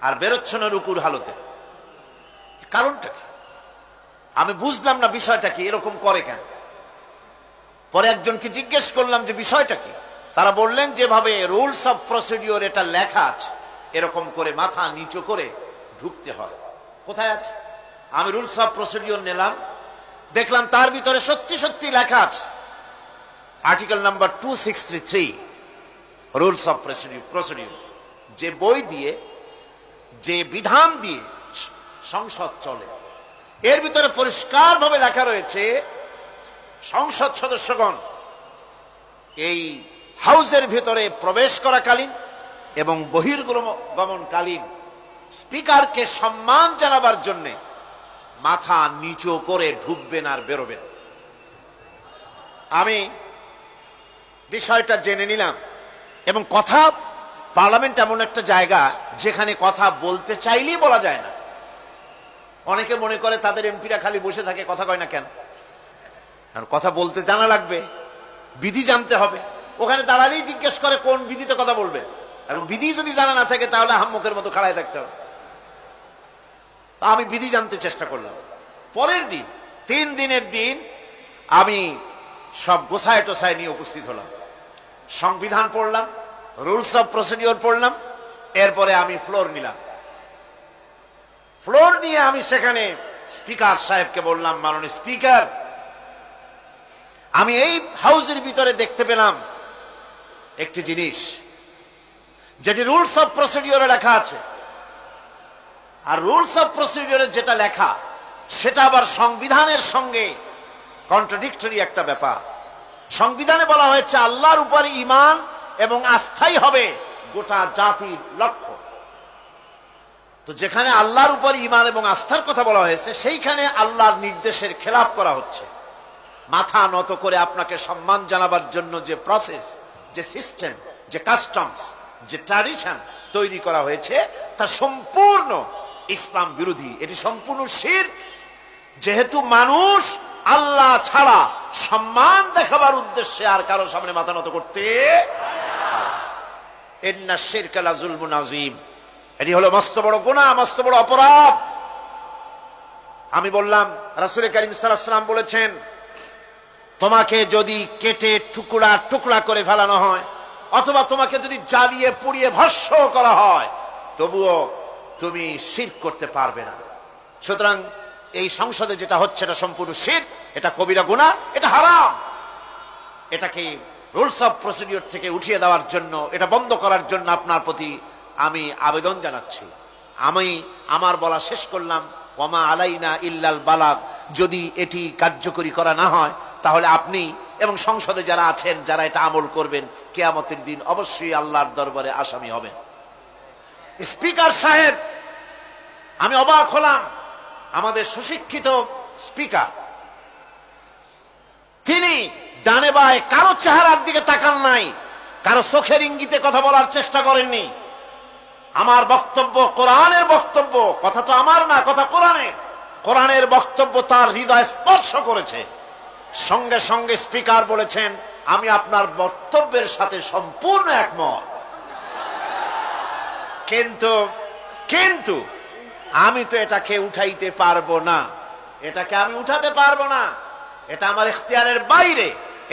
আর বেরোচ্ছ না রুকুর হালতে। কারণটা কি আমি বুঝলাম না, বিষয়টা কি এরকম করে কেন? পরে একজনকে জিজ্ঞেস করলাম যে বিষয়টা কি। তারা বললেন যেভাবে রুলস অফ প্রসিডিওর এটা লেখা আছে, এরকম করে মাথা নিচু করে ঢুকতে হয়। কোথায় আছে? আমি রুলস অফ প্রসিডিওর নিলাম, দেখলাম তার ভিতরে সত্যি সত্যি লেখা আছে article number 263 rules of procedure. যে বই দিয়ে, যে বিধান দিয়ে সংসদ চলে, এর ভিতরে পরিষ্কার ভাবে লেখা রয়েছে সংসদ সদস্যগণ এই হাউসের ভিতরে প্রবেশ করাকালীন এবং বহির্গমনকালীন স্পিকারকে সম্মান জানাবার জন্য মাথা নিচু করে ঢুকবেন আর বেরোবেন। আমি বিষয়টা জেনে নিলাম। এবং কথা, পার্লামেন্ট এমন একটা জায়গা যেখানে কথা বলতে চাইলেই বলা যায় না। অনেকে মনে করে তাদের এমপিরা খালি বসে থাকে, কথা কয় না কেন? কারণ কথা বলতে জানা লাগবে, বিধি জানতে হবে। ওখানে দাঁড়ালেই জিজ্ঞেস করে কোন বিধিতে কথা বলবে, এবং বিধি যদি জানা না থাকে তাহলে হাম্মুকের মতো খাড়ায় থাকতে হবে। আমি বিধি জানতে চেষ্টা করলাম। পরের দিন, 3 দিনের দিন আমি সব গোছায় টোছায় নিয়ে উপস্থিত হলাম, সংবিধান পড়লাম, রুলস অফ প্রসিডিওর পড়লাম, এরপরে আমি ফ্লোর নিলাম। ফ্লোর নিয়ে আমি সেখানে স্পিকার সাহেবকে বললাম, মাননীয় স্পিকার, আমি এই হাউসের ভিতরে দেখতে পেলাম একটি জিনিস যেটি রুলস অফ প্রসিডিওরে লেখা আছে। আর রুলস অফ প্রসিডিওরে যেটা লেখা সেটা আবার সংবিধানের সঙ্গে কন্ট্রাডিক্টরি একটা ব্যাপার। সংবিধানে বলা হয়েছে আল্লাহর উপর ঈমান এবং আস্থাই হবে গোটা জাতির লক্ষ্য। তো যেখানে আল্লাহর উপর ঈমান এবং আস্থার কথা বলা হয়েছে, সেইখানে আল্লাহর নির্দেশের খেলাপ করা হচ্ছে। মাথা নত করে আপনাকে সম্মান জানাবার জন্য যে প্রসেস, যে সিস্টেম, যে কাস্টমস, যে ট্র্যাডিশন তৈরি করা হয়েছে তা সম্পূর্ণ ইসলাম বিরোধী। এটি সম্পূর্ণ শিরক। যেহেতু মানুষ আল্লাহ ছাড়া সম্মান দেখাবার উদ্দেশ্যে আর কারো সামনে মাথা নত করতে, ইন্না শিরকা লাযুলমুন আযীম, এটি হলো মস্ত বড় গুনাহ, মস্ত বড় অপরাধ। আমি বললাম, রাসূল কারীম সাল্লাল্লাহু আলাইহি ওয়াসাল্লাম বলেছেন, তোমাকে যদি কেটে টুকরা টুকরা করে ফেলানো হয় অথবা তোমাকে যদি জ্বালিয়ে পুড়িয়ে ভস্ম করা হয়, তবুও তুমি শিরক করতে পারবে না। সুতরাং এই সংসদে যেটা হচ্ছে এটা সম্পূর্ণ শিরক, এটা কবিরা গুনাহ, এটা হারাম। এটাকে রুলস অফ প্রসিডিওর থেকে উঠিয়ে দেওয়ার জন্য, এটা বন্ধ করার জন্য আপনার প্রতি আমি আবেদন জানাচ্ছি। আমি আমার বলা শেষ করলাম, ওয়ামা আলাইনা ইল্লাল বালাগ। যদি এটি কার্যকরী করা না হয় তাহলে আপনি এবং সংসদে যারা আছেন, যারা এটা আমল করবেন, কিয়ামতের দিন অবশ্যই আল্লাহর দরবারে আসামি হবেন। স্পিকার সাহেব, আমি অবাক হলাম, আমাদের সুশিক্ষিত স্পিকার, তিনি ডানে বায়ে কারো চেহারার দিকে তাকান নাই, কারো চোখের ইঙ্গিতে কথা বলার চেষ্টা করেননি। আমার বক্তব্য কোরআনের বক্তব্য, কথা তো আমার না, কথা কোরআনের। কোরআনের বক্তব্য তার হৃদয় স্পর্শ করেছে। সঙ্গে সঙ্গে স্পিকার বলেছেন, আমি আপনার বক্তব্যের সাথে সম্পূর্ণ একমত, কিন্তু আমি তো এটাকে উঠাইতে পারবো না, এটাকে আমি উঠাতে পারবো না, এটা আমার ইখতিয়ারের বাইরে,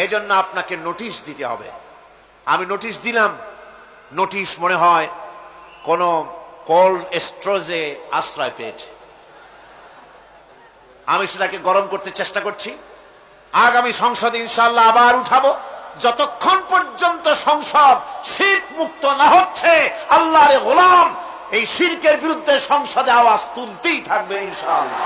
এজন্য আপনাকে নোটিশ দিতে হবে। আমি নোটিশ দিলাম। নোটিশ মনে হয় কোন কোল্ড স্টোরেজে আশ্রয় পেয়েছে। আমি সেটাকে গরম করতে চেষ্টা করছি। আগামী সংসদে ইনশাআল্লাহ আবার উঠাবো, যতক্ষণ পর্যন্ত সংসদ শিরক মুক্ত না হচ্ছে। আল্লাহর গোলাম এই শিরকের বিরুদ্ধে সংসদে আওয়াজ তুলতেই থাকবে ইনশাআল্লাহ।